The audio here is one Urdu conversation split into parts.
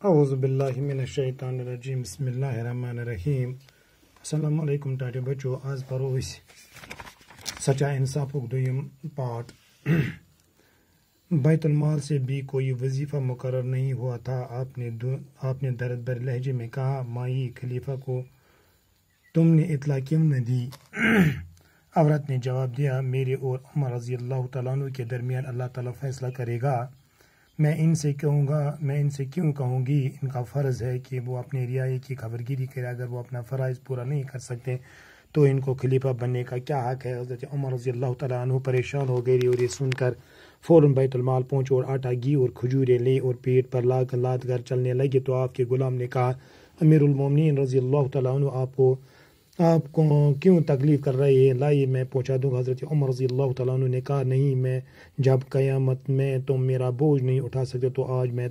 اعوذ باللہ من الشیطان الرجیم بسم اللہ الرحمن الرحیم السلام علیکم ٹاٹے بچو آز پرو سچا انصاف دویم پارٹ بیت المال سے بھی کوئی وظیفہ مقرر نہیں ہوا تھا. آپ نے درد بر لہجے میں کہا مائی خلیفہ کو تم نے اطلاع کیوں نہ دی؟ عورت نے جواب دیا میرے اور عمر رضی اللہ تعالیٰ عنہ کے درمیان اللہ تعالیٰ فیصلہ کرے گا. میں ان سے کیوں کہوں گی؟ ان کا فرض ہے کہ وہ اپنے رعایا کی خبرگیری کرے. اگر وہ اپنا فرائض پورا نہیں کر سکتے تو ان کو خلیفہ بننے کا کیا حق ہے؟ حضرت عمر رضی اللہ تعالیٰ عنہ پریشان ہو گئی اور یہ سن کر فوراً بیت المال پہنچے اور آٹا گھی اور کھجورے لے اور پیٹ پر لاد کر چلنے لگے. تو آپ کے غلام نے کہا امیر المومنین رضی اللہ تعالیٰ عنہ آپ کو کیوں تکلیف کر رہے ہیں؟ لائیے میں پہنچا دوں گا. حضرت عمر رضی اللہ تعالیٰ عنہ نے کہا نہیں، میں جب قیامت میں تم میرا بوجھ نہیں اٹھا سکتے تو آج میں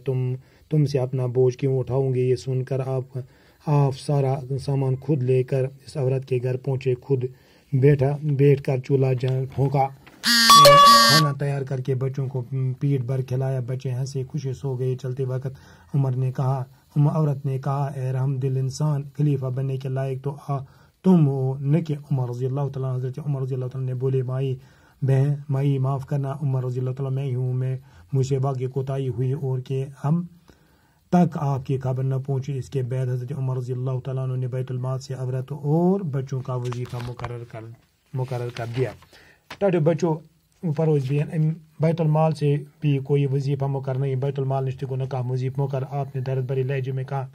تم سے اپنا بوجھ کیوں اٹھاؤں گی؟ یہ سن کر آپ سارا سامان خود لے کر اس عورت کے گھر پہنچے. خود بیٹھ کر چولہا پھونکا، کھانا تیار کر کے بچوں کو پیٹ بھر کھلایا. بچے ہنسے خوشی سو گئے. چلتے وقت عورت نے کہا اے رحم دل انسان، خلیفہ بننے کے لائق تو تم ہو نہ کہ عمر رضی اللہ تعالیٰ. حضرت عمر رضی اللہ تعالیٰ نے بولے مائی معاف کرنا، عمر رضی اللہ تعالیٰ میں ہی ہوں، مجھ سے واقعی کوتاہی ہوئی اور کہ ہم تک آپ کی خبر نہ پہنچی. اس کے بعد حضرت عمر رضی اللہ تعالیٰ عنہ نے بیت المال سے عورت اور بچوں کا وظیفہ مقرر کر دیا. ٹاٹے بچوں پروز بیان بیت المال سے بھی کوئی وظیفہ مقرر نہیں. بیت المال نشتے کو نہ کہا وظیفہ مقرر. آپ نے درد بری لہجے میں کہا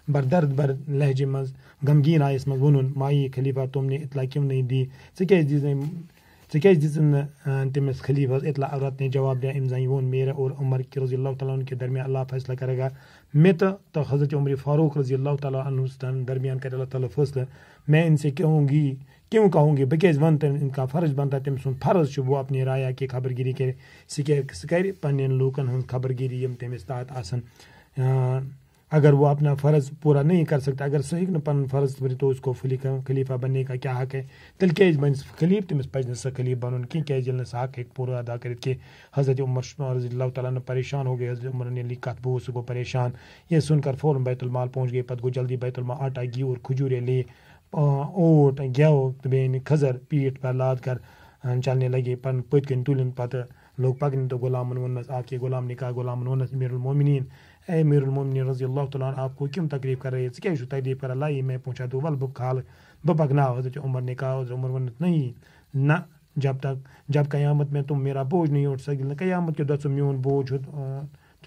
درد بر لہجے مز غمگین آئس مز ونن مائی خلیفہ تم نے اطلاع کیوں نہیں دی؟ ژےٚ دِژٕن تٔمِس خلیفہ اطلاع؟ عورت نے جواب دیا امزائی وون میرے اور عمر کے رضی اللہ تعالیٰ عنہ کے درمیان اللہ فیصلہ کرے گا. میں تو حضرت عمر فاروق رضی اللہ تعالیٰ عنہ درمیان کرے اللہ تعالیٰ فیصلہ. میں ان سے کیوں کہوں گی؟ بکیاز ون ان کا فرض بنتا تم سن فرض وہ اپنی رعایا کی خبرگیری کرے. سہ کر پنن لوکن ہند خبرگیری یم تمس تحت آسن. اگر وہ اپنا فرض پورا نہیں کر سکتا، اگر سہ ہیٚکہِ پن فرض بٔرِتھ تو اس کو خلیفہ بننے کا کیا حق ہے؟ تیٚلہِ کیٛازِ بنہِ خلیف؟ تٔمِس پزِ نہٕ سہ خلیف بنُن کینٛہہ کیٛازِ ییٚلہِ نہٕ سہ حق ہیٚکہِ پوٗرٕ ادا کٔرِتھ کینٛہہ. حضرت عمر رضی اللہ تعالیٰ عنہ پریشان ہو گئے. حضرت عمر نے لی کت بوجھ سہ گو پریشان. یہ سن کر فوراً بیت المال پہنچ گئے. پتہ گو جلدی بیت المال آٹا گھی اور کھجورے لے اوٹ گیو تو بیٚیہِ کھزر پیٹ پر لاد کر چلنے لگے. پن پٔتۍ کِنۍ تُلِن پتہٕ لوگ پکنہِ. تو غلامن ووننس آپ کے غلام نے کہا غلامن ووننس امیر المومنین اے امیر المومنین رضی اللہ تعالیٰ عنہ آپ کو کیوں تکلیف کر رہے ہیں؟ ژٕ کیٛازِ چھُ تکلیف کران؟ لائیے میں پہنچا دوں ول بہٕ پکناو. حضرت عمر نے کہا حضرت عمر ونت نہیں نہ جب قیامت میں تم میرا بوجھ نہیں اٹھ سکتے. قیامت کے دۄہ ژٕ میون بوجھ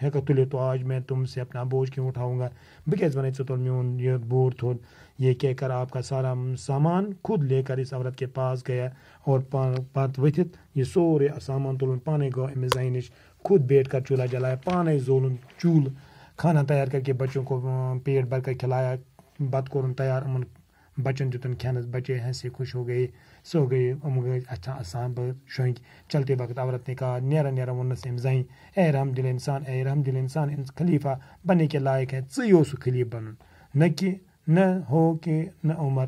ہیٚککھ تُلِتھ تو آج میں تم سے اپنا بوجھ کیوں اٹھاؤں گا؟ بہٕ کیٛازِ ونے ژٕ تُل میون یہ بوجھ تھوٚد. یہ کہہ کر آپ کا سارا سامان خود لے کر اس عورت کے پاس گیا اور پتہ ؤتھِتھ یہ سورے سامان تُلُن پانے گوٚو أمِس زنہِ نِش. خود بیٹھ کر چولہا جلایا، پانے زولُن چولہٕ، کھانا تیار کر کے بچوں کو پیٹ بھر کر کھلایا. بت کورن تیار امن بچن دتن کھینس. بچے ہنسے خوش ہو گئے سو گئے. گئے اچھا آسان شونک. چلتے وقت عورت نے کہا نیرا ونس ام زین اے رحم دل انسان، اے رحم دل انسان، خلیفہ بننے کے لائق ہے. ژٕ سہ خلیف بنن نہ ہو کہ نہ عمر.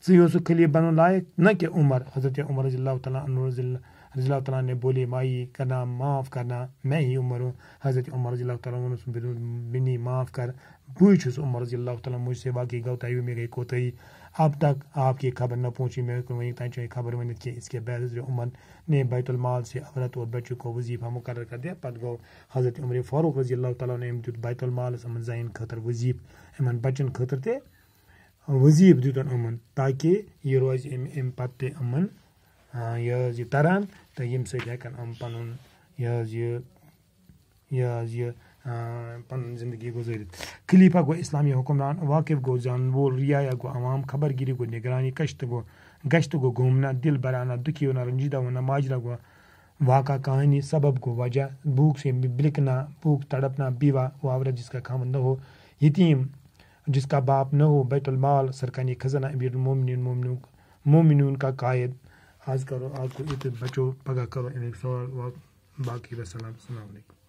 ژٕ سہ خلیف بنن لائق نہ کہ عمر. حضرت عمر رضی اللہ تعالیٰ عنہ رضی اللہ تعالیٰ نے بولے مائی کرنا معاف کرنا، میں ہی عمر ہوں. حضرت عمر رضی اللہ تعالیٰ عنہ بنی معاف کر، بوئی چھس عمر رضی اللہ تعالیٰ مجھ سے باقی کوتاہی میں گئی کوتاہی. اب تک آپ کی خبر نہ پہنچی، میں وہیں تک خبر ونت کہ اس کے بعد حضرت عمر نے بیت المال سے عورت اور بچوں کو وظیفہ مقرر کر دیا. پتہ گو حضرت عمر فاروق رضی اللہ تعالیٰ نے دیت بیت المال امن زین خاطر وظیف، امن بچن خاطر تہ وظیف دیتن امن تاکہ یہ روز ام پتہ تہ امن یہ تران تو یم سۭتۍ ہیٚکن ام پنن یہ پن زندگی گزارت. خلیفہ گو اسلامی حکمران، واقف گو جان وول، رعایا گو عوام، خبرگیری گو نگرانی، گشت گو گھومنا، دل بھرانا، دکھی ہونا، رنجیدہ ہونا، ماجرا گو واقع کہانی، سبب گو وجہ، بھوک سے بلکنا، بھوک تڑپنا، بیوہ وہ عورت جس کا خامن نہ ہو، یتیم جس کا باپ نہ ہو، بیت المال سرکانی خزانہ، امیر المومنین کا قائد. آج کو بچو پگہ کرو ایک سوال باقی. السلام علیکم.